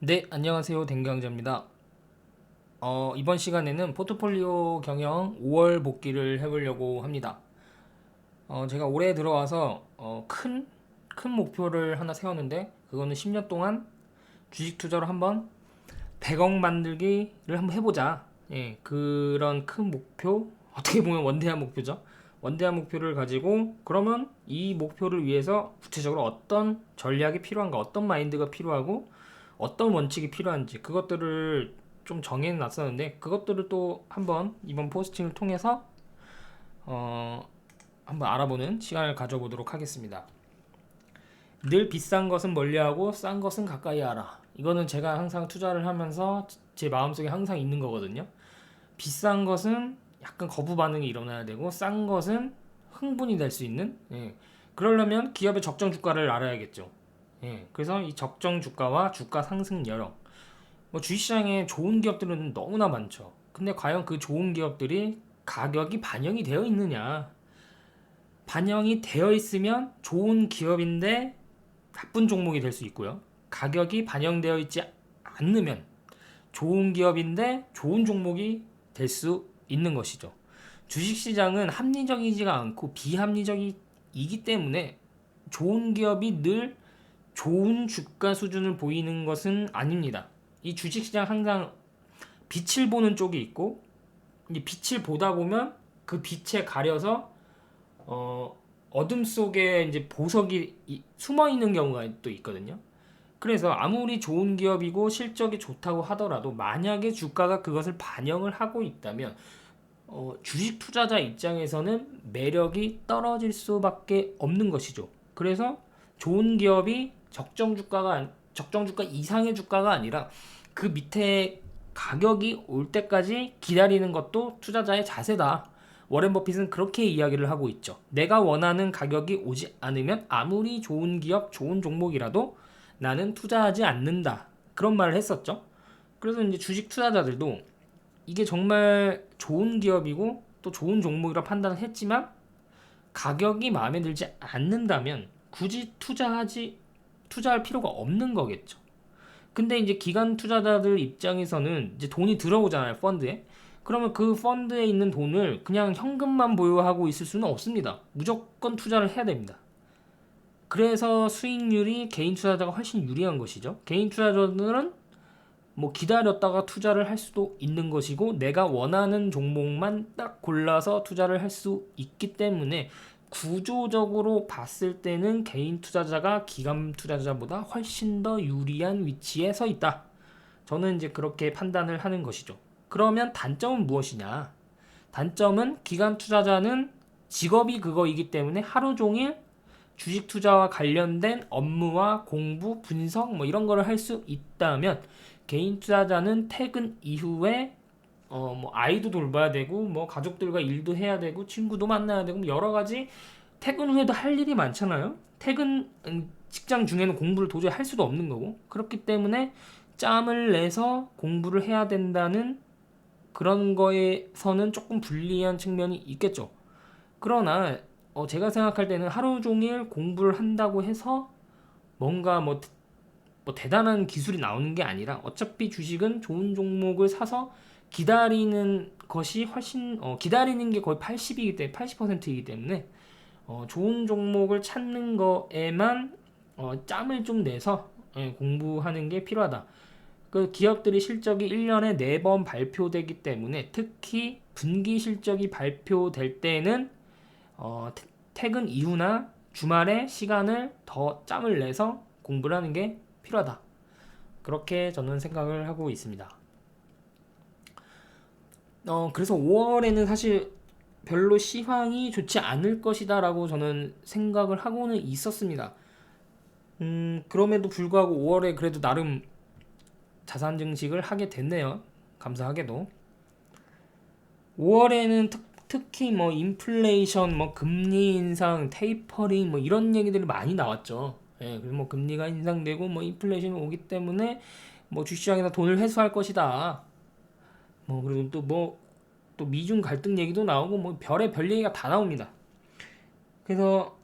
네, 안녕하세요. 댕경자입니다. 이번 시간에는 포트폴리오 경영 5월 복귀를 해보려고 합니다. 제가 올해 들어와서 큰 목표를 하나 세웠는데, 그거는 10년 동안 주식 투자로 한번 100억 만들기를 한번 해보자. 예, 그런 큰 목표, 어떻게 보면 원대한 목표죠. 원대한 목표를 가지고, 그러면 이 목표를 위해서 구체적으로 어떤 전략이 필요한가, 어떤 마인드가 필요하고, 어떤 원칙이 필요한지, 그것들을 좀 정해놨었는데, 그것들을 또 한번 이번 포스팅을 통해서, 어, 한번 알아보는 시간을 가져보도록 하겠습니다. 늘 비싼 것은 멀리하고 싼 것은 가까이 하라. 이거는 제가 항상 투자를 하면서 제 마음속에 항상 있는 거거든요. 비싼 것은 약간 거부 반응이 일어나야 되고 싼 것은 흥분이 될 수 있는. 예. 그러려면 기업의 적정 주가를 알아야겠죠. 예. 그래서 이 적정 주가와 주가 상승 여력. 뭐 주식시장에 좋은 기업들은 너무나 많죠. 근데 과연 그 좋은 기업들이 가격이 반영이 되어 있느냐? 반영이 되어 있으면 좋은 기업인데 나쁜 종목이 될 수 있고요. 가격이 반영되어 있지 않으면 좋은 기업인데 좋은 종목이 될 수 있는 것이죠. 주식시장은 합리적이지가 않고 비합리적이기 때문에 좋은 기업이 늘 좋은 주가 수준을 보이는 것은 아닙니다. 이 주식시장 항상 빛을 보는 쪽이 있고 이 빛을 보다 보면 그 빛에 가려서 어, 어둠 속에 이제 보석이 숨어 있는 경우가 또 있거든요. 그래서 아무리 좋은 기업이고 실적이 좋다고 하더라도 만약에 주가가 그것을 반영을 하고 있다면 주식 투자자 입장에서는 매력이 떨어질 수밖에 없는 것이죠. 그래서 좋은 기업이 적정 주가 이상의 주가가 아니라 그 밑에 가격이 올 때까지 기다리는 것도 투자자의 자세다. 워렌 버핏은 그렇게 이야기를 하고 있죠. 내가 원하는 가격이 오지 않으면 아무리 좋은 기업, 좋은 종목이라도 나는 투자하지 않는다. 그런 말을 했었죠. 그래서 이제 주식 투자자들도 이게 정말 좋은 기업이고 또 좋은 종목이라 판단을 했지만 가격이 마음에 들지 않는다면 굳이 투자할 필요가 없는 거겠죠. 근데 이제 기관 투자자들 입장에서는 이제 돈이 들어오잖아요, 펀드에. 그러면 그 펀드에 있는 돈을 그냥 현금만 보유하고 있을 수는 없습니다. 무조건 투자를 해야 됩니다. 그래서 수익률이 개인 투자자가 훨씬 유리한 것이죠. 개인 투자자들은 뭐 기다렸다가 투자를 할 수도 있는 것이고 내가 원하는 종목만 딱 골라서 투자를 할 수 있기 때문에 구조적으로 봤을 때는 개인 투자자가 기관 투자자보다 훨씬 더 유리한 위치에 서 있다. 저는 이제 그렇게 판단을 하는 것이죠. 그러면 단점은 무엇이냐? 단점은 기관 투자자는 직업이 그거이기 때문에 하루 종일 주식 투자와 관련된 업무와 공부, 분석 뭐 이런 거를 할 수 있다면 개인 투자자는 퇴근 이후에 뭐 아이도 돌봐야 되고 뭐 가족들과 일도 해야 되고 친구도 만나야 되고 뭐 여러 가지 퇴근 후에도 할 일이 많잖아요. 퇴근 직장 중에는 공부를 도저히 할 수도 없는 거고 그렇기 때문에 짬을 내서 공부를 해야 된다는 그런 거에서는 조금 불리한 측면이 있겠죠. 그러나 제가 생각할 때는 하루 종일 공부를 한다고 해서 뭔가 뭐 대단한 기술이 나오는 게 아니라 어차피 주식은 좋은 종목을 사서 기다리는 것이 훨씬 기다리는 게 거의 80이기 때문에 80%이기 때문에 좋은 종목을 찾는 거에만 짬을 좀 내서 공부하는 게 필요하다. 그 기업들이 실적이 1년에 4번 발표되기 때문에 특히 분기 실적이 발표될 때는 퇴근 이후나 주말에 시간을 더 짬을 내서 공부를 하는 게 필요하다. 그렇게 저는 생각을 하고 있습니다. 그래서 5월에는 사실 별로 시황이 좋지 않을 것이다라고 저는 생각을 하고는 있었습니다. 그럼에도 불구하고 5월에 그래도 나름 자산 증식을 하게 됐네요. 감사하게도. 5월에는 특히 뭐 인플레이션, 뭐 금리 인상, 테이퍼링 뭐 이런 얘기들이 많이 나왔죠. 예, 그래서 뭐 금리가 인상되고 뭐 인플레이션이 오기 때문에 뭐 주시장에서 돈을 회수할 것이다. 뭐 그리고 또 미중 갈등 얘기도 나오고 뭐 별의 별 얘기가 다 나옵니다. 그래서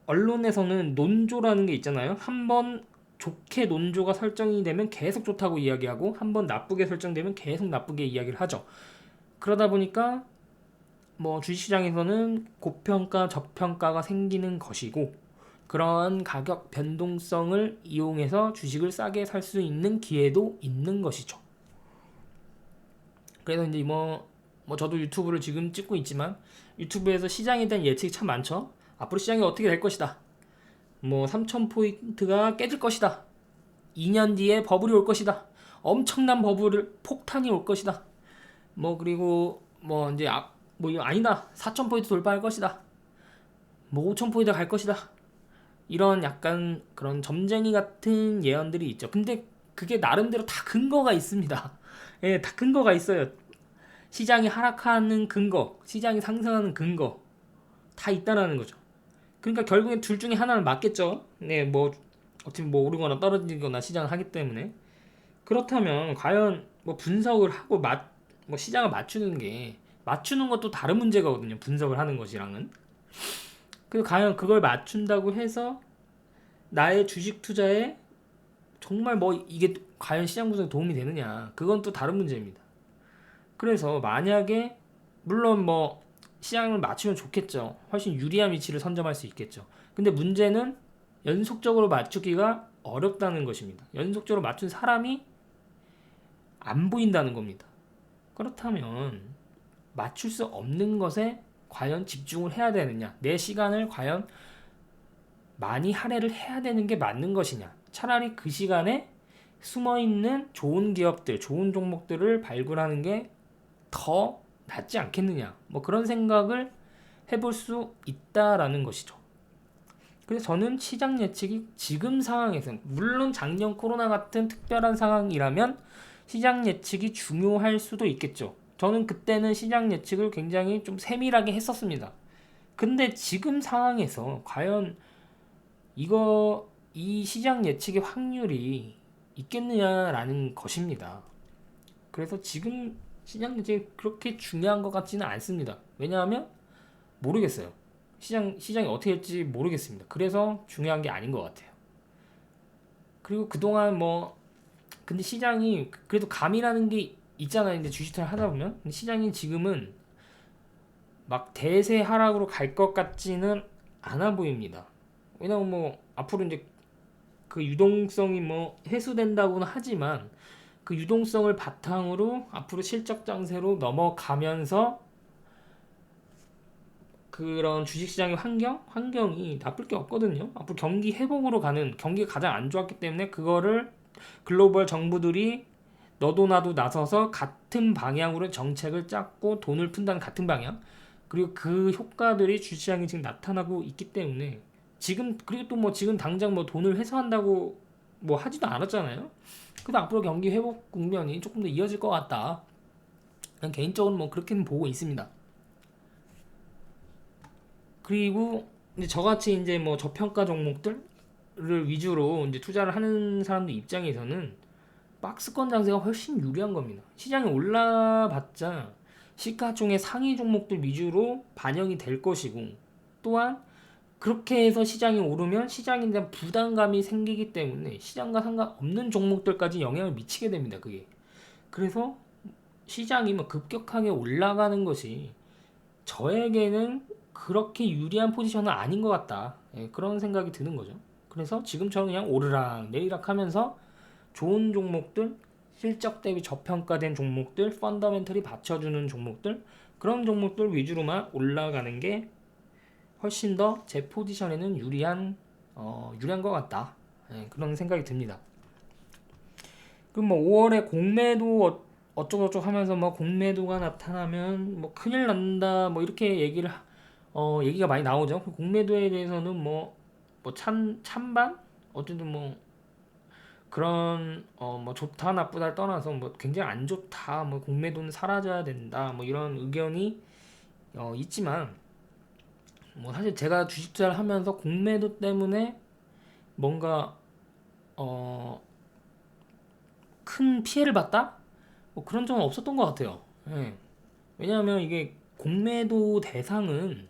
언론에서는 논조라는 게 있잖아요. 한번 좋게 논조가 설정이 되면 계속 좋다고 이야기하고 한번 나쁘게 설정되면 계속 나쁘게 이야기를 하죠. 그러다 보니까 뭐 주식시장에서는 고평가, 저평가가 생기는 것이고 그러한 가격 변동성을 이용해서 주식을 싸게 살 수 있는 기회도 있는 것이죠. 그래서 이제 뭐 저도 유튜브를 지금 찍고 있지만 유튜브에서 시장에 대한 예측이 참 많죠. 앞으로 시장이 어떻게 될 것이다. 뭐 3,000포인트가 깨질 것이다. 2년 뒤에 버블이 올 것이다. 엄청난 폭탄이 올 것이다. 뭐 그리고 뭐 이제 뭐 이거 아니다. 4,000포인트 돌파할 것이다. 뭐 5,000포인트 갈 것이다. 이런 약간 그런 점쟁이 같은 예언들이 있죠. 근데 그게 나름대로 다 근거가 있습니다. 예, 다 근거가 있어요. 시장이 하락하는 근거, 시장이 상승하는 근거 다 있다라는 거죠. 그러니까 결국엔 둘 중에 하나는 맞겠죠. 네, 뭐 어차피 뭐 오르거나 떨어지거나 시장을 하기 때문에 그렇다면 과연 뭐 분석을 하고 뭐 시장을 맞추는 것도 다른 문제거든요. 분석을 하는 것이랑은. 그리고 과연 그걸 맞춘다고 해서 나의 주식 투자에 정말 뭐 이게 과연 시장 분석에 도움이 되느냐, 그건 또 다른 문제입니다. 그래서 만약에 물론 뭐 시장을 맞추면 좋겠죠. 훨씬 유리한 위치를 선점할 수 있겠죠. 근데 문제는 연속적으로 맞추기가 어렵다는 것입니다. 연속적으로 맞춘 사람이 안 보인다는 겁니다. 그렇다면 맞출 수 없는 것에 과연 집중을 해야 되느냐, 내 시간을 과연 많이 할애를 해야 되는 게 맞는 것이냐, 차라리 그 시간에 숨어있는 좋은 기업들, 좋은 종목들을 발굴하는 게 더 낫지 않겠느냐, 뭐 그런 생각을 해볼 수 있다라는 것이죠. 그래서 저는 시장 예측이 지금 상황에서는, 물론 작년 코로나 같은 특별한 상황이라면 시장 예측이 중요할 수도 있겠죠. 저는 그때는 시장 예측을 굉장히 좀 세밀하게 했었습니다. 근데 지금 상황에서 과연 이 시장 예측의 확률이 있겠느냐라는 것입니다. 그래서 지금 시장 예측이 그렇게 중요한 것 같지는 않습니다. 왜냐하면 모르겠어요. 시장이 어떻게 될지 모르겠습니다. 그래서 중요한 게 아닌 것 같아요. 그리고 그동안 근데 시장이 그래도 감이라는 게 있잖아요. 근데 주식 투자를 하다 보면. 근데 시장이 지금은 막 대세 하락으로 갈 것 같지는 않아 보입니다. 왜냐면 앞으로 이제 그 유동성이 해소된다고는 하지만 그 유동성을 바탕으로 앞으로 실적 장세로 넘어가면서 그런 주식시장의 환경이 나쁠 게 없거든요. 앞으로 경기 회복으로 가는, 경기가 가장 안 좋았기 때문에 그거를 글로벌 정부들이 너도 나도 나서서 같은 방향으로 정책을 짰고 돈을 푼다는 같은 방향, 그리고 그 효과들이 주시장에 지금 나타나고 있기 때문에 그리고 또 지금 당장 돈을 회수한다고 하지도 않았잖아요. 그래도 앞으로 경기 회복 국면이 조금 더 이어질 것 같다. 그냥 개인적으로 그렇게는 보고 있습니다. 그리고 이제 저같이 이제 저평가 종목들을 위주로 이제 투자를 하는 사람들 입장에서는 박스권 장세가 훨씬 유리한 겁니다. 시장이 올라봤자 시가총액 상위 종목들 위주로 반영이 될 것이고, 또한 그렇게 해서 시장이 오르면 시장에 대한 부담감이 생기기 때문에 시장과 상관없는 종목들까지 영향을 미치게 됩니다. 그게. 그래서 시장이 급격하게 올라가는 것이 저에게는 그렇게 유리한 포지션은 아닌 것 같다. 예, 그런 생각이 드는 거죠. 그래서 지금처럼 그냥 오르락 내리락 하면서 좋은 종목들, 실적 대비 저평가된 종목들, 펀더멘털이 받쳐주는 종목들, 그런 종목들 위주로만 올라가는 게 훨씬 더 제 포지션에는 유리한 것 같다. 예, 그런 생각이 듭니다. 그럼 5월에 공매도 어쩌고저쩌고 하면서 공매도가 나타나면 큰일 난다 이렇게 얘기가 많이 나오죠. 그 공매도에 대해서는 찬반 어쨌든 그런 좋다 나쁘다를 떠나서 굉장히 안 좋다, 공매도는 사라져야 된다, 이런 의견이 있지만 사실 제가 주식 투자를 하면서 공매도 때문에 뭔가 큰 피해를 봤다? 그런 적은 없었던 것 같아요. 예. 왜냐하면 이게 공매도 대상은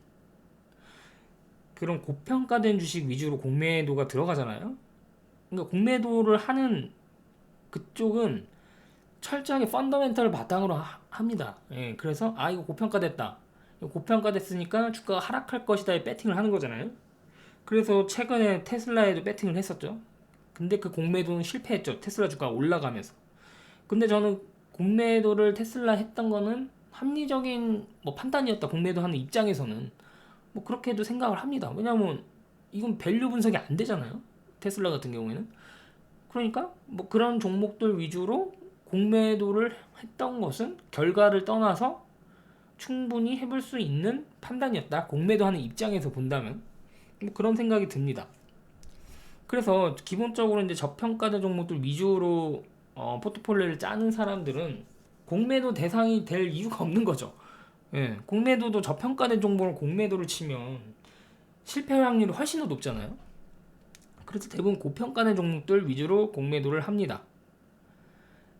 그런 고평가된 주식 위주로 공매도가 들어가잖아요. 그러니까 공매도를 하는 그쪽은 철저하게 펀더멘털을 바탕으로 합니다. 예, 그래서 이거 고평가됐다. 이거 고평가됐으니까 주가가 하락할 것이다에 배팅을 하는 거잖아요. 그래서 최근에 테슬라에도 배팅을 했었죠. 근데 그 공매도는 실패했죠. 테슬라 주가가 올라가면서. 근데 저는 공매도를 테슬라 했던 거는 합리적인 뭐 판단이었다. 공매도 하는 입장에서는 뭐 그렇게도 생각을 합니다. 왜냐면 이건 밸류 분석이 안 되잖아요. 테슬라 같은 경우에는. 그러니까 뭐 그런 종목들 위주로 공매도를 했던 것은 결과를 떠나서 충분히 해볼 수 있는 판단이었다. 공매도 하는 입장에서 본다면 뭐 그런 생각이 듭니다. 그래서 기본적으로 이제 저평가된 종목들 위주로 포트폴리오를 짜는 사람들은 공매도 대상이 될 이유가 없는 거죠. 예, 공매도도 저평가된 종목을 공매도를 치면 실패 확률이 훨씬 더 높잖아요. 그래서 대부분 고평가된 종목들 위주로 공매도를 합니다.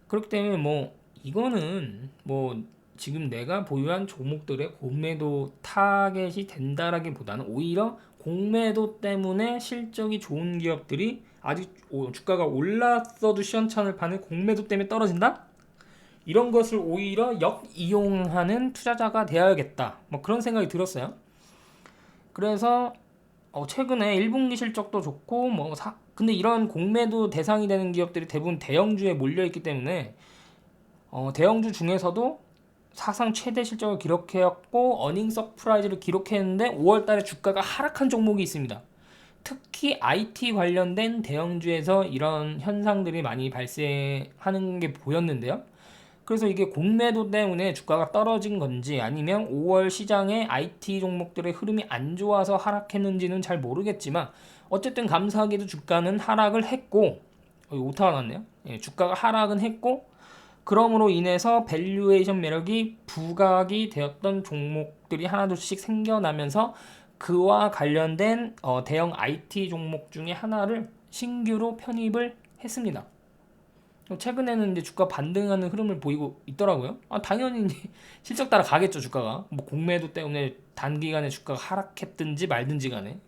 그렇기 때문에 뭐 이거는 뭐 지금 내가 보유한 종목들의 공매도 타겟이 된다라기보다는 오히려 공매도 때문에 실적이 좋은 기업들이 아직 주가가 올랐어도 시원찮을 판에 공매도 때문에 떨어진다? 이런 것을 오히려 역이용하는 투자자가 되어야겠다. 뭐 그런 생각이 들었어요. 그래서 최근에 1분기 실적도 좋고 근데 이런 공매도 대상이 되는 기업들이 대부분 대형주에 몰려있기 때문에 대형주 중에서도 사상 최대 실적을 기록했고 어닝 서프라이즈를 기록했는데 5월달에 주가가 하락한 종목이 있습니다. 특히 IT 관련된 대형주에서 이런 현상들이 많이 발생하는 게 보였는데요. 그래서 이게 공매도 때문에 주가가 떨어진 건지 아니면 5월 시장에 IT 종목들의 흐름이 안 좋아서 하락했는지는 잘 모르겠지만 어쨌든 감사하게도 주가는 하락을 했고 오타가 났네요. 예, 주가가 하락은 했고 그럼으로 인해서 밸류에이션 매력이 부각이 되었던 종목들이 하나둘씩 생겨나면서 그와 관련된 대형 IT 종목 중에 하나를 신규로 편입을 했습니다. 최근에는 이제 주가 반등하는 흐름을 보이고 있더라고요. 당연히 이제 실적 따라 가겠죠, 주가가. 뭐 공매도 때문에 단기간에 주가가 하락했든지 말든지 간에.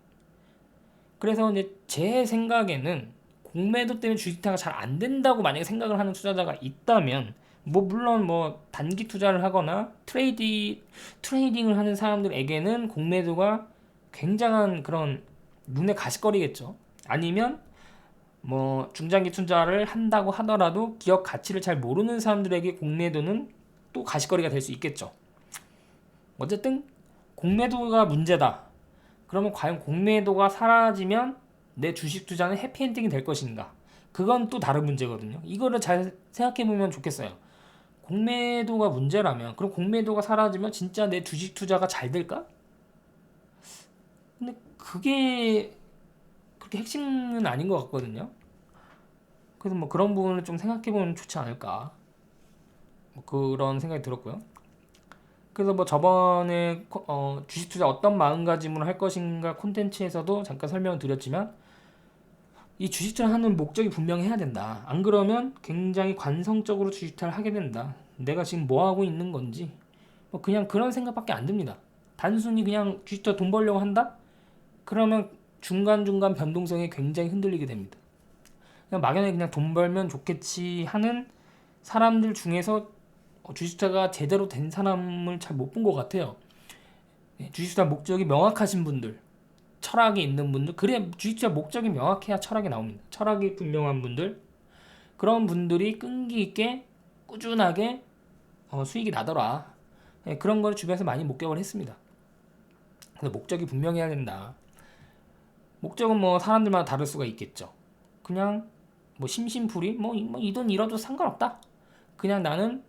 그래서 이제 제 생각에는 공매도 때문에 주식타가 잘 안 된다고 만약에 생각을 하는 투자자가 있다면 뭐 물론 뭐 단기 투자를 하거나 트레이딩을 하는 사람들에게는 공매도가 굉장한 그런 눈에 가시거리겠죠. 아니면 뭐 중장기 투자를 한다고 하더라도 기업 가치를 잘 모르는 사람들에게 공매도는 또 가시거리가 될 수 있겠죠. 어쨌든 공매도가 문제다. 그러면 과연 공매도가 사라지면 내 주식 투자는 해피엔딩이 될 것인가? 그건 또 다른 문제거든요. 이거를 잘 생각해보면 좋겠어요. 공매도가 문제라면 그럼 공매도가 사라지면 진짜 내 주식 투자가 잘 될까? 근데 그게 그렇게 핵심은 아닌 것 같거든요. 그래서 뭐 그런 부분을 좀 생각해보면 좋지 않을까 뭐 그런 생각이 들었고요. 그래서 뭐 저번에 주식 투자 어떤 마음가짐으로 할 것인가 콘텐츠에서도 잠깐 설명을 드렸지만 이 주식 투자 하는 목적이 분명히 해야 된다. 안 그러면 굉장히 관성적으로 주식 투자를 하게 된다. 내가 지금 뭐 하고 있는 건지 뭐 그냥 그런 생각밖에 안 듭니다. 단순히 그냥 주식 투자 돈 벌려고 한다? 그러면 중간중간 변동성이 굉장히 흔들리게 됩니다. 그냥 막연하게 그냥 돈 벌면 좋겠지 하는 사람들 중에서 주식투자가 제대로 된 사람을 잘 못 본 것 같아요. 주식투자 목적이 명확하신 분들, 철학이 있는 분들, 그래 주식투자 목적이 명확해야 철학이 나옵니다. 철학이 분명한 분들, 그런 분들이 끈기 있게 꾸준하게 수익이 나더라. 그런 걸 주변에서 많이 목격을 했습니다. 그래서 목적이 분명해야 된다. 목적은 뭐 사람들마다 다를 수가 있겠죠. 그냥 뭐 심심풀이 뭐 이 돈 잃어도 상관없다. 그냥 나는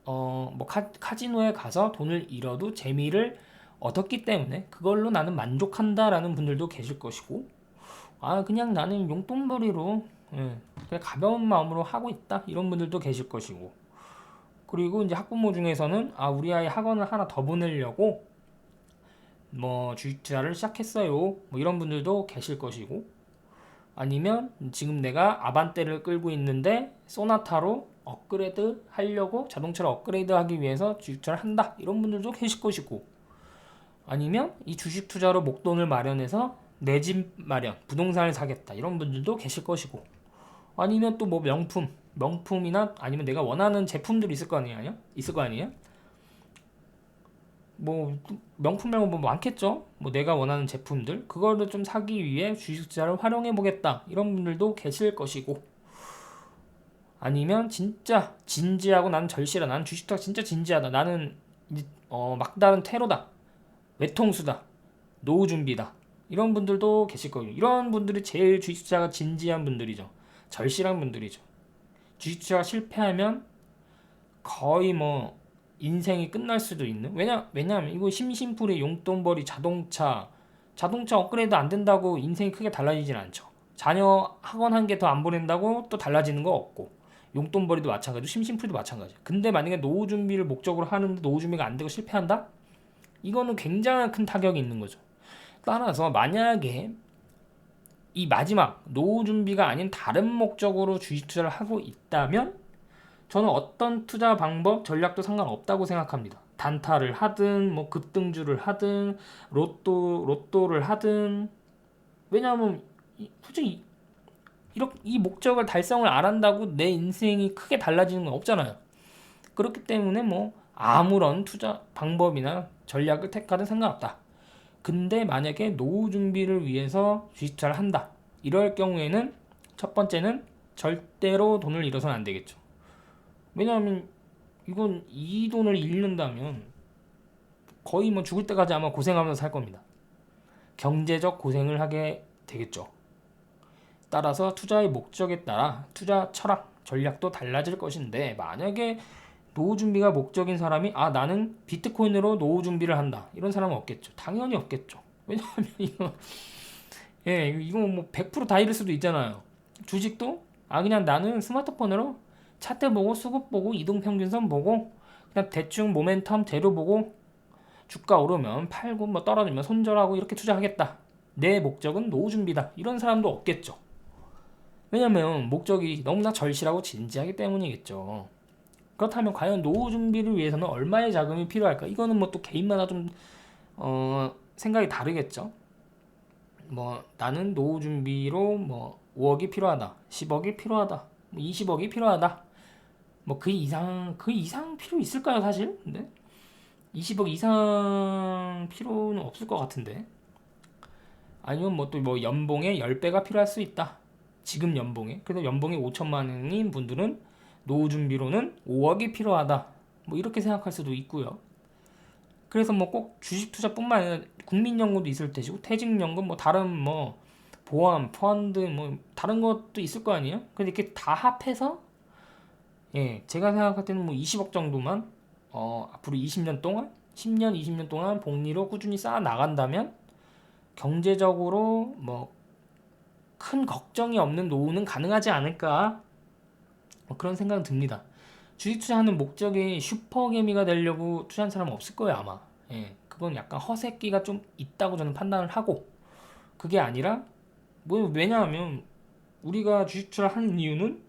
뭐 카지노에 가서 돈을 잃어도 재미를 얻었기 때문에 그걸로 나는 만족한다라는 분들도 계실 것이고 그냥 나는 용돈벌이로 그냥 가벼운 마음으로 하고 있다 이런 분들도 계실 것이고 그리고 이제 학부모 중에서는 우리 아이 학원을 하나 더 보내려고 뭐 주식 투자를 시작했어요 뭐 이런 분들도 계실 것이고 아니면 지금 내가 아반떼를 끌고 있는데 소나타로 업그레이드 하려고 자동차를 업그레이드 하기 위해서 주식 투자를 한다 이런 분들도 계실 것이고 아니면 이 주식 투자로 목돈을 마련해서 내 집 마련, 부동산을 사겠다 이런 분들도 계실 것이고, 아니면 또 뭐 명품이나 아니면 내가 원하는 제품들이 있을 거 아니에요? 있을 거 아니에요? 뭐 명품 말고 뭐 많겠죠? 뭐 내가 원하는 제품들 그거를 좀 사기 위해 주식 투자를 활용해 보겠다 이런 분들도 계실 것이고, 아니면 진짜 진지하고 나는 절실하다, 나는 주식 투자 진짜 진지하다, 나는 막다른 테러다, 외통수다, 노후 준비다 이런 분들도 계실 거예요. 이런 분들이 제일 주식 투자가 진지한 분들이죠. 절실한 분들이죠. 주식 투자가 실패하면 거의 뭐 인생이 끝날 수도 있는, 왜냐하면 이거 심심풀이 용돈벌이 자동차 업그레이드 안 된다고 인생이 크게 달라지진 않죠. 자녀 학원 한 개 더 안 보낸다고 또 달라지는 거 없고, 용돈벌이도 마찬가지고 심심풀이도 마찬가지야. 근데 만약에 노후 준비를 목적으로 하는데 노후 준비가 안 되고 실패한다? 이거는 굉장히 큰 타격이 있는 거죠. 따라서 만약에 이 마지막 노후 준비가 아닌 다른 목적으로 주식 투자를 하고 있다면 저는 어떤 투자 방법, 전략도 상관없다고 생각합니다. 단타를 하든 뭐 급등주를 하든 로또를 하든, 왜냐하면 솔직히 이 목적을 달성을 안 한다고 내 인생이 크게 달라지는 건 없잖아요. 그렇기 때문에 뭐 아무런 투자 방법이나 전략을 택하든 상관없다. 근데 만약에 노후 준비를 위해서 주식 투자를 한다, 이럴 경우에는 첫 번째는 절대로 돈을 잃어서는 안 되겠죠. 왜냐하면 이건 이 돈을 잃는다면 거의 뭐 죽을 때까지 아마 고생하면서 살 겁니다. 경제적 고생을 하게 되겠죠. 따라서 투자의 목적에 따라 투자 철학, 전략도 달라질 것인데, 만약에 노후 준비가 목적인 사람이 나는 비트코인으로 노후 준비를 한다 이런 사람은 없겠죠. 당연히 없겠죠. 왜냐하면 이거 뭐 100%다 잃을 수도 있잖아요. 주식도 그냥 나는 스마트폰으로 차트 보고 수급 보고 이동평균선 보고 그냥 대충 모멘텀 재료 보고 주가 오르면 팔고 뭐 떨어지면 손절하고 이렇게 투자하겠다, 내 목적은 노후 준비다 이런 사람도 없겠죠. 왜냐면 목적이 너무나 절실하고 진지하기 때문이겠죠. 그렇다면 과연 노후 준비를 위해서는 얼마의 자금이 필요할까? 이거는 뭐 또 개인마다 좀 생각이 다르겠죠. 뭐 나는 노후 준비로 뭐 5억이 필요하다, 10억이 필요하다, 20억이 필요하다. 뭐 그 이상 필요 있을까요, 사실? 근데 20억 이상 필요는 없을 것 같은데. 아니면 뭐 또 뭐 연봉의 10배가 필요할 수 있다. 지금 연봉에. 그래서 연봉이 5천만 원인 분들은 노후 준비로는 5억이 필요하다. 뭐 이렇게 생각할 수도 있고요. 그래서 뭐 꼭 주식 투자뿐만 아니라 국민연금도 있을 테시고, 퇴직연금, 뭐 다른 뭐 보험, 펀드 뭐 다른 것도 있을 거 아니에요? 근데 이렇게 다 합해서 제가 생각할 때는 뭐 20억 정도만 앞으로 20년 동안 10년, 20년 동안 복리로 꾸준히 쌓아 나간다면 경제적으로 뭐 큰 걱정이 없는 노후는 가능하지 않을까, 뭐 그런 생각은 듭니다. 주식 투자하는 목적이 슈퍼개미가 되려고 투자한 사람은 없을 거예요, 아마. 그건 약간 허세끼가 좀 있다고 저는 판단을 하고, 그게 아니라 뭐 왜냐하면 우리가 주식 투자를 하는 이유는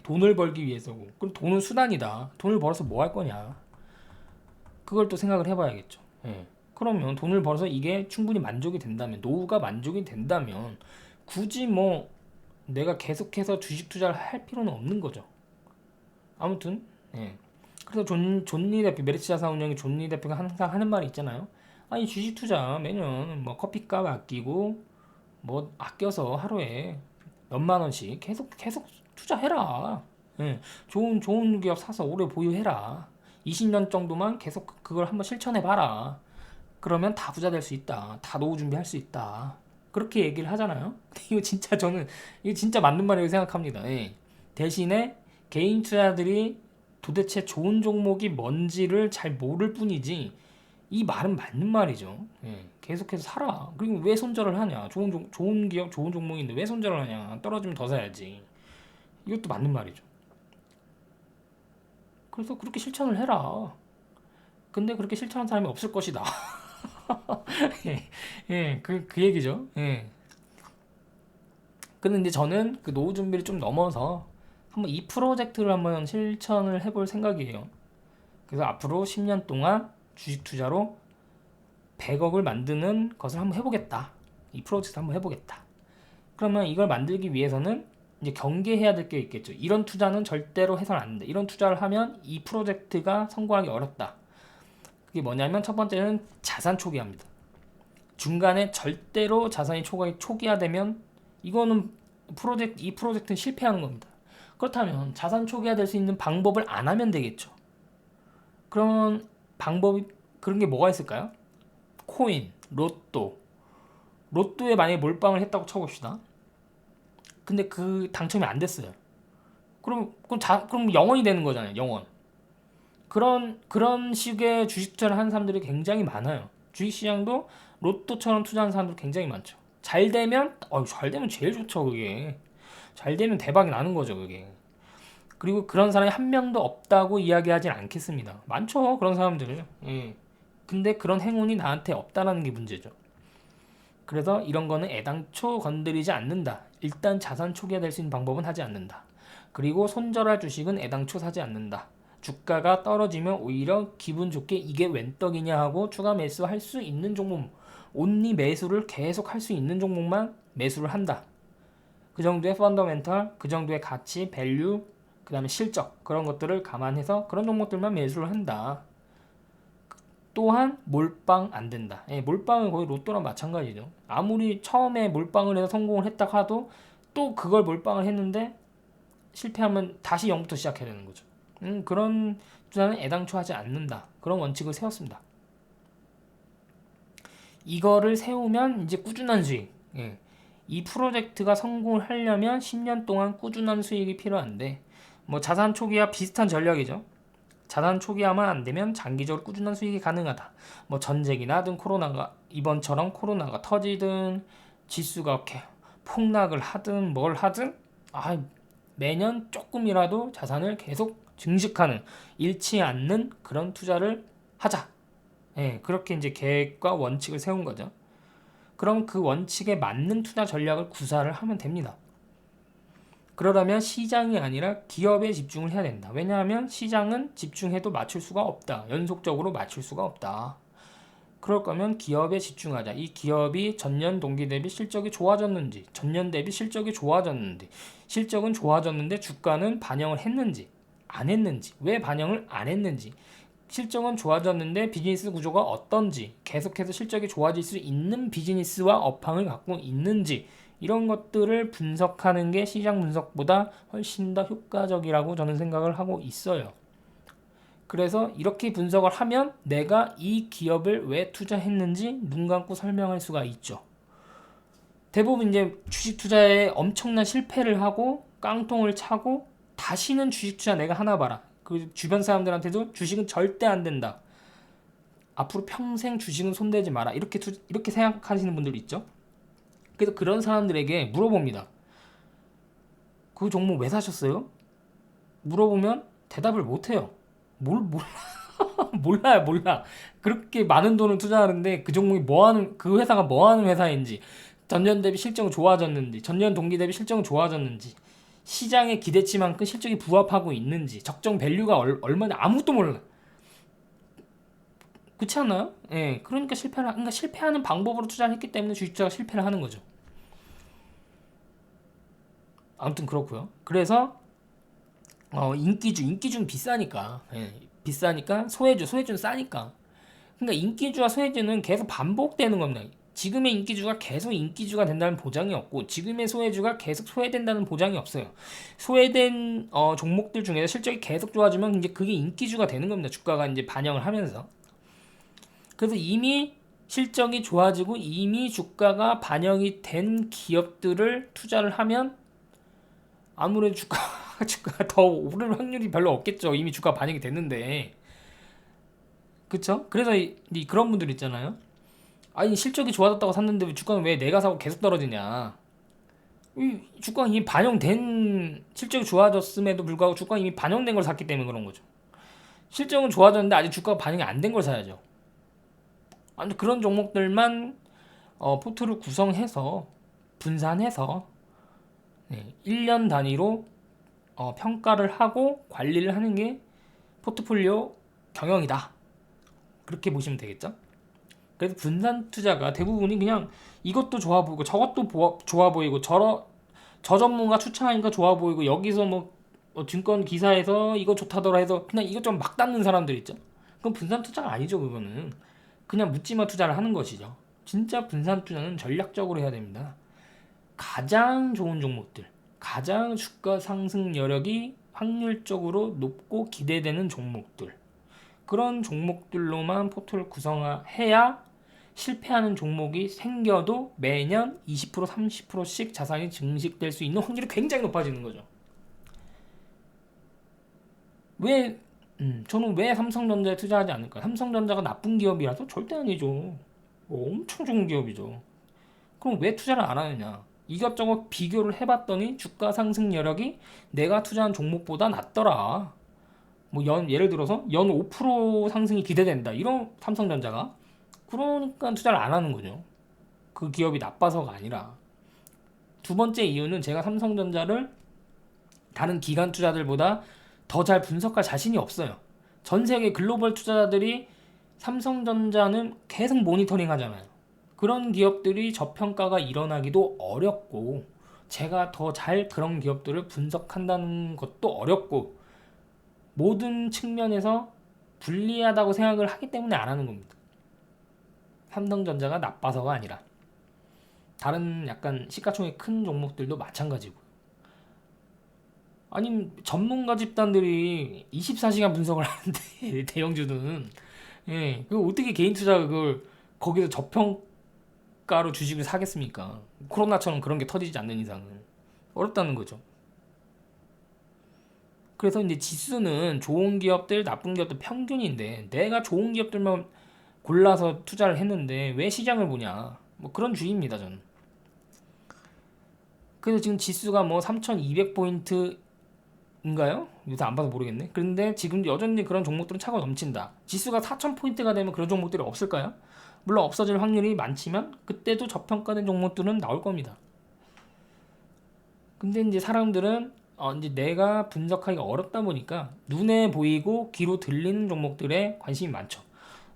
돈을 벌기 위해서고, 그럼 돈은 수단이다. 돈을 벌어서 뭐 할 거냐, 그걸 또 생각을 해봐야겠죠. 그러면 돈을 벌어서 이게 충분히 만족이 된다면, 노후가 만족이 된다면 굳이 뭐 내가 계속해서 주식 투자를 할 필요는 없는 거죠. 아무튼 그래서 존리 대표, 메리츠 자산운용의 존리 대표가 항상 하는 말이 있잖아요. 아니 주식 투자 매년 뭐 커피값 아끼고 뭐 아껴서 하루에 몇만 원씩 계속 투자해라. 좋은 기업 사서 오래 보유해라. 20년 정도만 계속 그걸 한번 실천해봐라. 그러면 다 부자 될 수 있다. 다 노후 준비할 수 있다. 그렇게 얘기를 하잖아요. 이거 진짜 맞는 말이라고 생각합니다. 대신에 개인 투자들이 도대체 좋은 종목이 뭔지를 잘 모를 뿐이지, 이 말은 맞는 말이죠. 계속해서 사라. 그리고 왜 손절을 하냐? 좋은 기업, 좋은 종목인데 왜 손절을 하냐? 떨어지면 더 사야지. 이것도 맞는 말이죠. 그래서 그렇게 실천을 해라. 근데 그렇게 실천한 사람이 없을 것이다. 그 얘기죠. 근데 이제 저는 그 노후 준비를 좀 넘어서 한번 이 프로젝트를 한번 실천을 해볼 생각이에요. 그래서 앞으로 10년 동안 주식 투자로 100억을 만드는 것을 한번 해보겠다. 이 프로젝트 한번 해보겠다. 그러면 이걸 만들기 위해서는 이제 경계해야 될 게 있겠죠. 이런 투자는 절대로 해서는 안 된다. 이런 투자를 하면 이 프로젝트가 성공하기 어렵다. 그게 뭐냐면 첫 번째는 자산 초기화입니다. 중간에 절대로 자산이 초기화되면 이거는 이 프로젝트는 실패하는 겁니다. 그렇다면 자산 초기화 될 수 있는 방법을 안 하면 되겠죠. 그러면 방법이 그런 게 뭐가 있을까요? 코인, 로또에 만약에 몰빵을 했다고 쳐봅시다. 근데 그 당첨이 안 됐어요. 그럼 영원이 되는 거잖아요. 영원. 그런 식의 주식 투자를 하는 사람들이 굉장히 많아요. 주식시장도 로또처럼 투자하는 사람들 굉장히 많죠. 잘 되면 제일 좋죠. 그게 잘 되면 대박이 나는 거죠. 그게. 그리고 그런 사람이 한 명도 없다고 이야기하진 않겠습니다. 많죠. 그런 사람들. 예. 근데 그런 행운이 나한테 없다라는 게 문제죠. 그래서 이런 거는 애당초 건드리지 않는다. 일단 자산 초기화 될 수 있는 방법은 하지 않는다. 그리고 손절할 주식은 애당초 사지 않는다. 주가가 떨어지면 오히려 기분 좋게 이게 웬 떡이냐 하고 추가 매수할 수 있는 종목, 온리 매수를 계속 할 수 있는 종목만 매수를 한다. 그 정도의 펀더멘털, 그 정도의 가치, 밸류, 그 다음에 실적, 그런 것들을 감안해서 그런 종목들만 매수를 한다. 또한 몰빵 안 된다. 예, 몰빵은 거의 로또랑 마찬가지죠. 아무리 처음에 몰빵을 해서 성공을 했다 하도 또 그걸 몰빵을 했는데 실패하면 다시 0부터 시작해야 되는 거죠. 그런 투자는 애당초 하지 않는다. 그런 원칙을 세웠습니다. 이거를 세우면 이제 꾸준한 수익. 예. 이 프로젝트가 성공을 하려면 10년 동안 꾸준한 수익이 필요한데 뭐 자산 초기화 비슷한 전략이죠. 자산 초기화만 안 되면 장기적으로 꾸준한 수익이 가능하다. 뭐 전쟁이나 이번처럼 코로나가 터지든 지수가 이렇게 폭락을 하든 뭘 하든 매년 조금이라도 자산을 계속 증식하는 잃지 않는 그런 투자를 하자. 예, 그렇게 이제 계획과 원칙을 세운 거죠. 그럼 그 원칙에 맞는 투자 전략을 구사를 하면 됩니다. 그러려면 시장이 아니라 기업에 집중을 해야 된다. 왜냐하면 시장은 집중해도 맞출 수가 없다. 연속적으로 맞출 수가 없다. 그럴 거면 기업에 집중하자. 이 기업이 전년 동기 대비 실적이 좋아졌는지, 전년 대비 실적이 좋아졌는지, 실적은 좋아졌는데 주가는 반영을 했는지, 안 했는지, 왜 반영을 안 했는지, 실적은 좋아졌는데 비즈니스 구조가 어떤지, 계속해서 실적이 좋아질 수 있는 비즈니스와 업황을 갖고 있는지, 이런 것들을 분석하는 게 시장 분석보다 훨씬 더 효과적이라고 저는 생각을 하고 있어요. 그래서 이렇게 분석을 하면 내가 이 기업을 왜 투자했는지 눈 감고 설명할 수가 있죠. 대부분 이제 주식 투자에 엄청난 실패를 하고 깡통을 차고 다시는 주식 투자 내가 하나 봐라. 그 주변 사람들한테도 주식은 절대 안 된다. 앞으로 평생 주식은 손대지 마라. 이렇게 생각하시는 분들 있죠. 그래서 그런 사람들에게 물어봅니다. 그 종목 왜 사셨어요? 물어보면 대답을 못해요. 몰라. 그렇게 많은 돈을 투자하는데 그 회사가 뭐 하는 회사인지, 전년 대비 실적은 좋아졌는지, 전년 동기 대비 실적은 좋아졌는지, 시장의 기대치만큼 실적이 부합하고 있는지, 적정 밸류가 얼마나 아무것도 몰라. 그렇지 않나요? 예, 그러니까 실패하는 방법으로 투자를 했기 때문에 주식투자가 실패를 하는 거죠. 아무튼 그렇고요. 그래서 인기주는 비싸니까. 예, 비싸니까 소외주는 싸니까. 그러니까 인기주와 소외주는 계속 반복되는 겁니다. 지금의 인기주가 계속 인기주가 된다는 보장이 없고 지금의 소외주가 계속 소외된다는 보장이 없어요. 소외된 종목들 중에서 실적이 계속 좋아지면 이제 그게 인기주가 되는 겁니다. 주가가 이제 반영을 하면서. 그래서 이미 실적이 좋아지고 이미 주가가 반영이 된 기업들을 투자를 하면 아무래도 주가가 더 오를 확률이 별로 없겠죠. 이미 주가 반영이 됐는데. 그쵸? 그래서 그런 분들 있잖아요. 아니 실적이 좋아졌다고 샀는데 주가는 왜 내가 사고 계속 떨어지냐. 이 주가가 이미 반영된, 실적이 좋아졌음에도 불구하고 주가가 이미 반영된 걸 샀기 때문에 그런 거죠. 실적은 좋아졌는데 아직 주가가 반영이 안 된 걸 사야죠. 아무튼 그런 종목들만 포트를 구성해서 분산해서 1년 단위로 평가를 하고 관리를 하는 게 포트폴리오 경영이다. 그렇게 보시면 되겠죠. 그래서 분산 투자가 대부분이 그냥 이것도 좋아 보이고 저것도 좋아 보이고 저 전문가 추천하니까 좋아 보이고 여기서 증권 기사에서 이거 좋다더라 해서 그냥 이것 좀 막 담는 사람들 있죠. 그건 분산 투자가 아니죠. 그거는 그냥 묻지마 투자를 하는 것이죠. 진짜 분산 투자는 전략적으로 해야 됩니다. 가장 좋은 종목들, 가장 주가 상승 여력이 확률적으로 높고 기대되는 종목들, 그런 종목들로만 포트를 구성해야 실패하는 종목이 생겨도 매년 20% 30%씩 자산이 증식될 수 있는 확률이 굉장히 높아지는 거죠. 저는 왜 삼성전자에 투자하지 않을까요? 삼성전자가 나쁜 기업이라서 절대 아니죠. 엄청 좋은 기업이죠. 그럼 왜 투자를 안 하느냐? 이것저것 비교를 해봤더니 주가 상승 여력이 내가 투자한 종목보다 낫더라. 예를 들어서 연 5% 상승이 기대된다. 이런 삼성전자가. 그러니까 투자를 안 하는 거죠. 그 기업이 나빠서가 아니라. 두 번째 이유는 제가 삼성전자를 다른 기관 투자들보다 더 잘 분석할 자신이 없어요. 전 세계 글로벌 투자자들이 삼성전자는 계속 모니터링 하잖아요. 그런 기업들이 저평가가 일어나기도 어렵고 제가 더 잘 그런 기업들을 분석한다는 것도 어렵고 모든 측면에서 불리하다고 생각을 하기 때문에 안 하는 겁니다. 삼성전자가 나빠서가 아니라 다른 약간 시가총액 큰 종목들도 마찬가지고 아니 전문가 집단들이 24시간 분석을 하는데 대형주는 그거 어떻게 개인 투자 그걸 거기서 저평가로 주식을 사겠습니까? 코로나처럼 그런 게 터지지 않는 이상은 어렵다는 거죠. 그래서 이제 지수는 좋은 기업들, 나쁜 기업들 평균인데 내가 좋은 기업들만 골라서 투자를 했는데 왜 시장을 보냐? 그런 주의입니다, 저는. 그래서 지금 지수가 3200포인트인가요? 요새 안 봐서 모르겠네. 그런데 지금 여전히 그런 종목들은 차고 넘친다. 지수가 4000포인트가 되면 그런 종목들이 없을까요? 물론 없어질 확률이 많지만 그때도 저평가된 종목들은 나올 겁니다. 근데 이제 사람들은 이제 내가 분석하기가 어렵다 보니까 눈에 보이고 귀로 들리는 종목들에 관심이 많죠.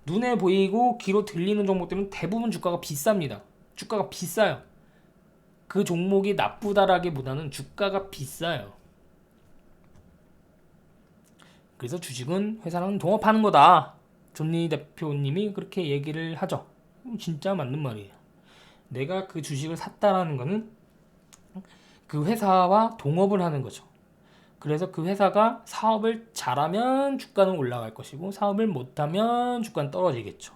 눈에 보이고 귀로 들리는 종목들은 대부분 주가가 비쌉니다. 주가가 비싸요. 그 종목이 나쁘다라기보다는 주가가 비싸요. 그래서 주식은 회사랑 동업하는 거다. 존니 대표님이 그렇게 얘기를 하죠. 진짜 맞는 말이에요. 내가 그 주식을 샀다라는 거는 그 회사와 동업을 하는 거죠. 그래서 그 회사가 사업을 잘하면 주가는 올라갈 것이고 사업을 못하면 주가는 떨어지겠죠.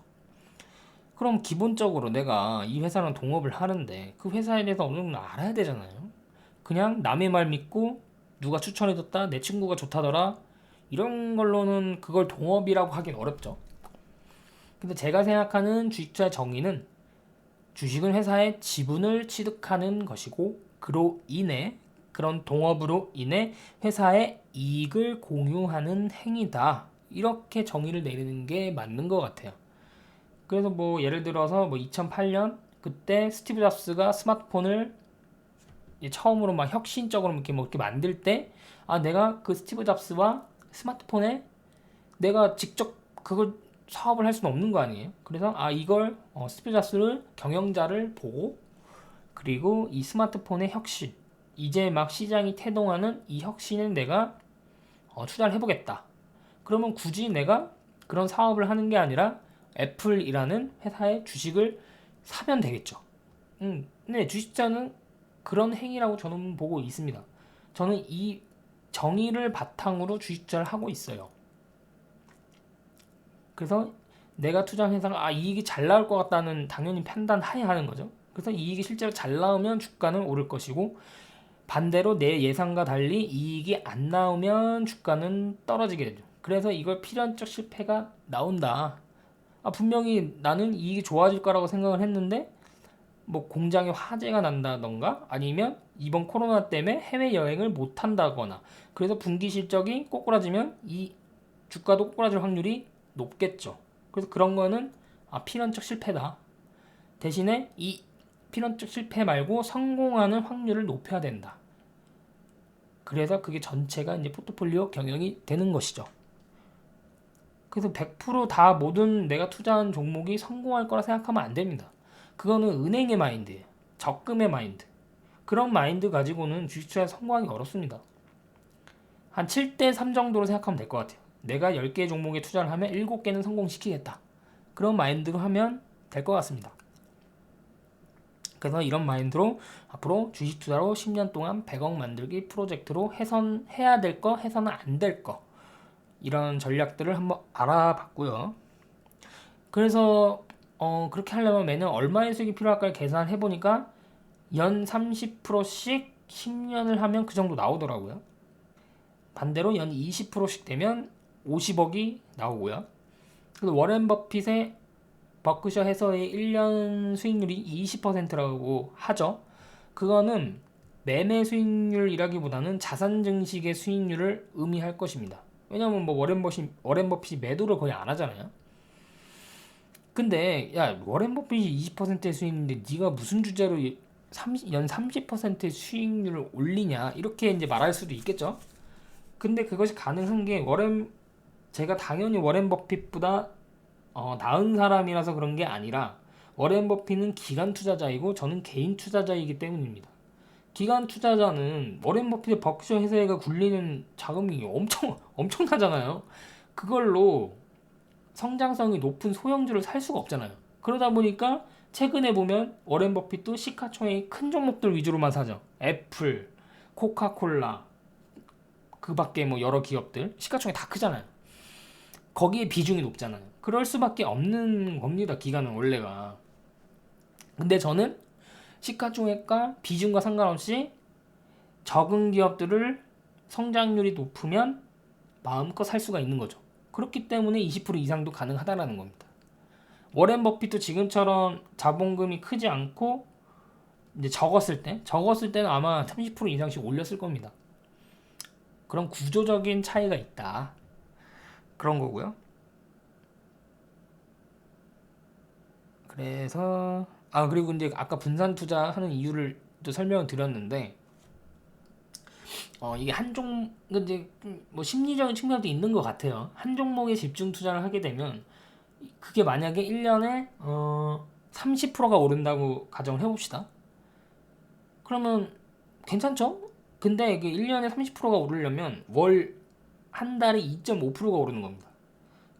그럼 기본적으로 내가 이 회사랑 동업을 하는데 그 회사에 대해서 어느 정도 알아야 되잖아요. 그냥 남의 말 믿고 누가 추천해줬다, 내 친구가 좋다더라 이런 걸로는 그걸 동업이라고 하긴 어렵죠. 근데 제가 생각하는 주식투자의 정의는 주식은 회사의 지분을 취득하는 것이고 그로 인해 그런 동업으로 인해 회사의 이익을 공유하는 행위다. 이렇게 정의를 내리는 게 맞는 것 같아요. 그래서 예를 들어서 2008년 그때 스티브 잡스가 스마트폰을 처음으로 막 혁신적으로 이렇게 만들 때 내가 그 스티브 잡스와 스마트폰에 내가 직접 그걸 사업을 할 수는 없는 거 아니에요. 그래서 이걸 스티브 잡스를 경영자를 보고 그리고 이 스마트폰의 혁신 이제 막 시장이 태동하는 이 혁신은 내가 투자를 해보겠다. 그러면 굳이 내가 그런 사업을 하는 게 아니라 애플이라는 회사의 주식을 사면 되겠죠. 네, 주식자는 그런 행위라고 저는 보고 있습니다. 저는 이 정의를 바탕으로 주식투자를 하고 있어요. 그래서 내가 투자한 회사가 이익이 잘 나올 것 같다는 당연히 판단하에 하는 거죠. 그래서 이익이 실제로 잘 나오면 주가는 오를 것이고 반대로 내 예상과 달리 이익이 안 나오면 주가는 떨어지게 되죠. 그래서 이걸 필연적 실패가 나온다. 분명히 나는 이익이 좋아질 거라고 생각을 했는데 공장에 화재가 난다던가 아니면 이번 코로나 때문에 해외여행을 못 한다거나 그래서 분기 실적이 꼬꾸라지면 이 주가도 꼬꾸라질 확률이 높겠죠. 그래서 그런 거는 필연적 실패다. 대신에 이 필연적 실패 말고 성공하는 확률을 높여야 된다. 그래서 그게 전체가 이제 포트폴리오 경영이 되는 것이죠. 그래서 100%다 모든 내가 투자한 종목이 성공할 거라 생각하면 안 됩니다. 그거는 은행의 마인드예요. 적금의 마인드. 그런 마인드 가지고는 주식 투자에 성공하기 어렵습니다. 한 7대3 정도로 생각하면 될 것 같아요. 내가 10개 종목에 투자를 하면 7개는 성공시키겠다. 그런 마인드로 하면 될 것 같습니다. 그래서 이런 마인드로 앞으로 주식 투자로 10년 동안 100억 만들기 프로젝트로 해야 될 거, 해서는 안 될 거, 이런 전략들을 한번 알아봤고요. 그래서 그렇게 하려면 매년 얼마의 수익이 필요할까를 계산해 보니까 연 30%씩 10년을 하면 그 정도 나오더라고요. 반대로 연 20%씩 되면 50억이 나오고요. 그래서 워렌 버핏의 버크셔 해서의 1년 수익률이 20%라고 하죠. 그거는 매매 수익률이라기보다는 자산 증식의 수익률을 의미할 것입니다. 왜냐면 뭐 워렌 버핏이 매도를 거의 안 하잖아요. 근데 야, 워렌 버핏이 20%의 수익인데 네가 무슨 주제로 연 30%의 수익률을 올리냐, 이렇게 이제 말할 수도 있겠죠. 근데 그것이 가능한 게 제가 당연히 워렌 버핏보다 나은 사람이라서 그런 게 아니라 워렌 버핏은 기관 투자자이고 저는 개인 투자자이기 때문입니다. 기관 투자자는 워렌 버핏의 버크셔 해서웨이가 굴리는 자금이 엄청나잖아요. 그걸로 성장성이 높은 소형주를 살 수가 없잖아요. 그러다 보니까 최근에 보면 워렌 버핏도 시가총액이 큰 종목들 위주로만 사죠. 애플, 코카콜라, 그 밖에 뭐 여러 기업들 시가총액 다 크잖아요. 거기에 비중이 높잖아요. 그럴 수밖에 없는 겁니다. 기간은 원래가. 근데 저는 시가총액과 비중과 상관없이 적은 기업들을 성장률이 높으면 마음껏 살 수가 있는 거죠. 그렇기 때문에 20% 이상도 가능하다라는 겁니다. 워렌 버핏도 지금처럼 자본금이 크지 않고 이제 적었을 때는 아마 30% 이상씩 올렸을 겁니다. 그런 구조적인 차이가 있다. 그런 거고요. 그래서 그리고 이제 아까 분산 투자하는 이유를 또 설명을 드렸는데 이게 이제 뭐 심리적인 측면도 있는 것 같아요. 한 종목에 집중 투자를 하게 되면 그게 만약에 1년에 30%가 오른다고 가정을 해봅시다. 그러면 괜찮죠? 근데 이게 1년에 30%가 오르려면 한 달에 2.5%가 오르는 겁니다.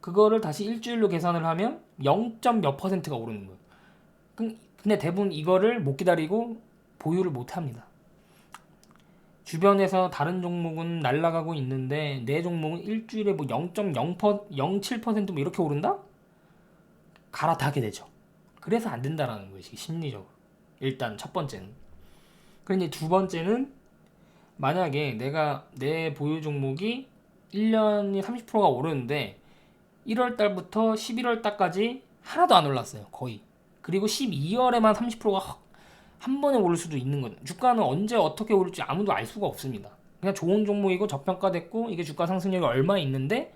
그거를 다시 일주일로 계산을 하면 0.몇 %가 오르는 거예요. 근데 대부분 이거를 못 기다리고 보유를 못 합니다. 주변에서 다른 종목은 날아가고 있는데 내 종목은 일주일에 뭐 0.07% 뭐 이렇게 오른다? 갈아타게 되죠. 그래서 안 된다라는 거예요, 심리적으로. 일단 첫 번째는. 그런데 두 번째는 만약에 내가 내 보유 종목이 1년에 30%가 오르는데 1월 달부터 11월 달까지 하나도 안 올랐어요, 거의. 그리고 12월에만 30%가 한 번에 오를 수도 있는 거죠. 주가는 언제 어떻게 오를지 아무도 알 수가 없습니다. 그냥 좋은 종목이고 저평가됐고 이게 주가 상승률이 얼마 있는데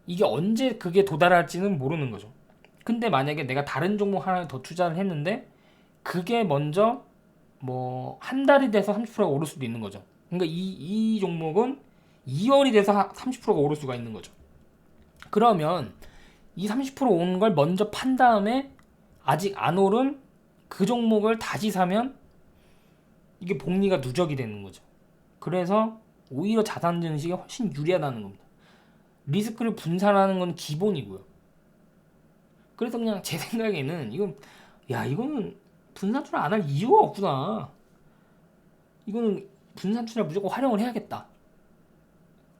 이게 언제 그게 도달할지는 모르는 거죠. 근데 만약에 내가 다른 종목 하나 더 투자를 했는데 그게 먼저 뭐 한 달이 돼서 30%가 오를 수도 있는 거죠. 그러니까 이 종목은 2월이 돼서 30%가 오를 수가 있는 거죠. 그러면 이 30% 오는 걸 먼저 판 다음에 아직 안 오른 그 종목을 다시 사면 이게 복리가 누적이 되는 거죠. 그래서 오히려 자산 증식이 훨씬 유리하다는 겁니다. 리스크를 분산하는 건 기본이고요. 그래서 그냥 제 생각에는 이거는 분산 투자 안 할 이유가 없구나. 이거는 분산 투자 무조건 활용을 해야겠다.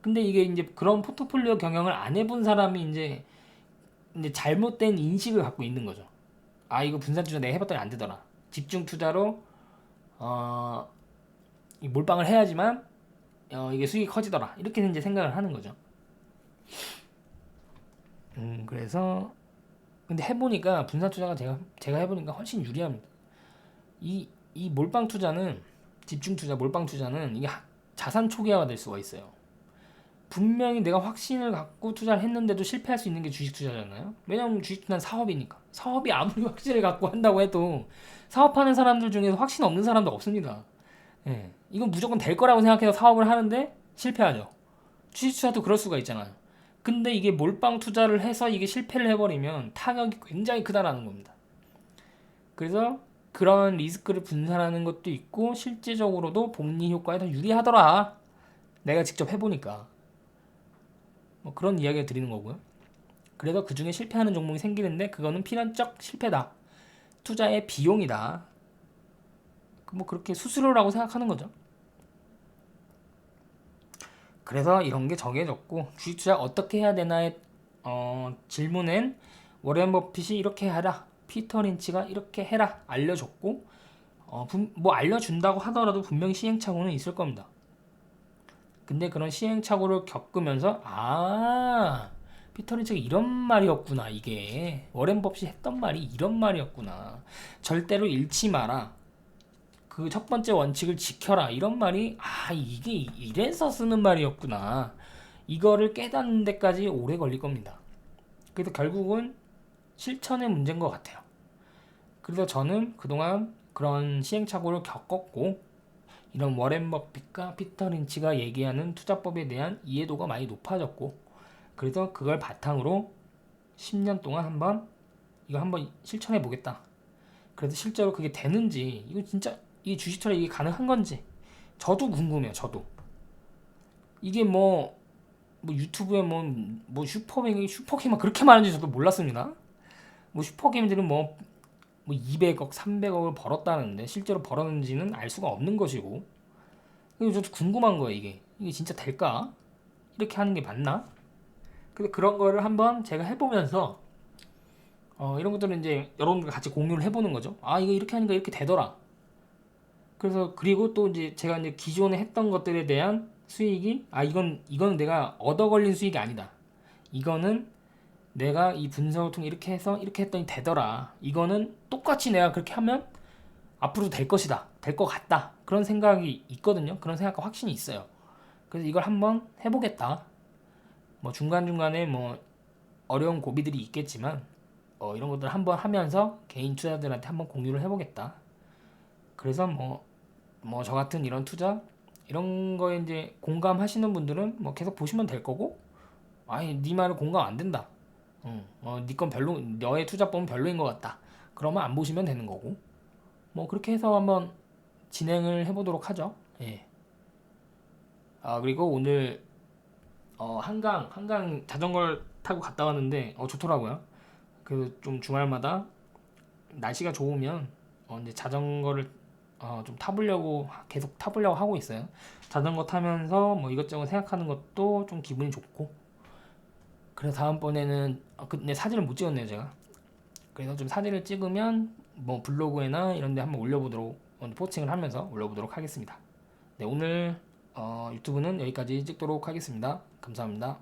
근데 이게 이제 그런 포트폴리오 경영을 안 해본 사람이 이제 잘못된 인식을 갖고 있는 거죠. 이거 분산 투자 내가 해봤더니 안 되더라. 집중 투자로 몰빵을 해야지만 이게 수익이 커지더라. 이렇게 이제 생각을 하는 거죠. 그래서 근데 해보니까 분산 투자가 제가 해보니까 훨씬 유리합니다. 이 몰빵 투자는 집중 투자, 몰빵 투자는 이게 자산 초기화가 될 수가 있어요. 분명히 내가 확신을 갖고 투자를 했는데도 실패할 수 있는 게 주식 투자잖아요. 왜냐하면 주식 투자는 사업이니까. 사업이 아무리 확신을 갖고 한다고 해도 사업하는 사람들 중에서 확신 없는 사람도 없습니다. 예, 이건 무조건 될 거라고 생각해서 사업을 하는데 실패하죠. 주식 투자도 그럴 수가 있잖아요. 근데 이게 몰빵 투자를 해서 이게 실패를 해버리면 타격이 굉장히 크다라는 겁니다. 그래서 그런 리스크를 분산하는 것도 있고 실제적으로도 복리 효과에 더 유리하더라. 내가 직접 해보니까 뭐 그런 이야기를 드리는 거고요. 그래서 그 중에 실패하는 종목이 생기는데 그거는 필연적 실패다. 투자의 비용이다. 뭐 그렇게 수수료라고 생각하는 거죠. 그래서 이런 게 정해졌고 주식 투자 어떻게 해야 되나의 질문엔 워렌 버핏이 이렇게 해라, 피터 린치가 이렇게 해라 알려줬고 뭐 알려준다고 하더라도 분명히 시행착오는 있을 겁니다. 근데 그런 시행착오를 겪으면서 피터 린치가 이런 말이었구나, 이게 워렌 버핏이 했던 말이 이런 말이었구나, 절대로 잃지 마라, 그 첫 번째 원칙을 지켜라, 이런 말이 이게 이래서 쓰는 말이었구나, 이거를 깨닫는 데까지 오래 걸릴 겁니다. 그래서 결국은 실천의 문제인 것 같아요. 그래서 저는 그동안 그런 시행착오를 겪었고 이런 워렌 버핏과 피터 린치가 얘기하는 투자법에 대한 이해도가 많이 높아졌고 그래서 그걸 바탕으로 10년 동안 이거 한번 실천해 보겠다. 그래서 실제로 그게 되는지, 이거 진짜 이 주식 투자 이게 가능한 건지 저도 궁금해요. 저도 이게 뭐 유튜브에 뭐 슈퍼게임이 그렇게 많은지 저도 몰랐습니다. 뭐 슈퍼게임들은 뭐 200억, 300억을 벌었다는데 실제로 벌었는지는 알 수가 없는 것이고, 그래서 저도 궁금한 거예요. 이게 진짜 될까? 이렇게 하는 게 맞나? 근데 그런 거를 한번 제가 해보면서 이런 것들은 이제 여러분들과 같이 공유를 해보는 거죠. 이거 이렇게 하니까 이렇게 되더라. 그래서 그리고 또 이제 제가 이제 기존에 했던 것들에 대한 수익이 이건 내가 얻어 걸린 수익이 아니다. 이거는 내가 이 분석을 통해 이렇게 해서 이렇게 했더니 되더라. 이거는 똑같이 내가 그렇게 하면 앞으로 될 것이다. 될 것 같다. 그런 생각이 있거든요. 그런 생각과 확신이 있어요. 그래서 이걸 한번 해보겠다. 뭐 중간중간에 뭐 어려운 고비들이 있겠지만 이런 것들 한번 하면서 개인 투자들한테 한번 공유를 해보겠다. 그래서 뭐 저 같은 이런 투자 이런 거에 이제 공감하시는 분들은 뭐 계속 보시면 될 거고, 네 말을 공감 안 된다. 네 건 너의 투자법은 별로인 것 같다. 그러면 안 보시면 되는 거고. 뭐 그렇게 해서 한번 진행을 해보도록 하죠. 예. 그리고 오늘 한강 자전거를 타고 갔다 왔는데 좋더라고요. 그 좀 주말마다 날씨가 좋으면 이제 자전거를 좀 계속 타보려고 하고 있어요. 자전거 타면서 뭐 이것저것 생각하는 것도 좀 기분이 좋고. 그래서 다음번에는 근데 사진을 못 찍었네요, 제가. 그래서 좀 사진을 찍으면 뭐 블로그에나 이런 데 한번 올려보도록, 포칭을 하면서 올려보도록 하겠습니다. 네, 오늘 유튜브는 여기까지 찍도록 하겠습니다. 감사합니다.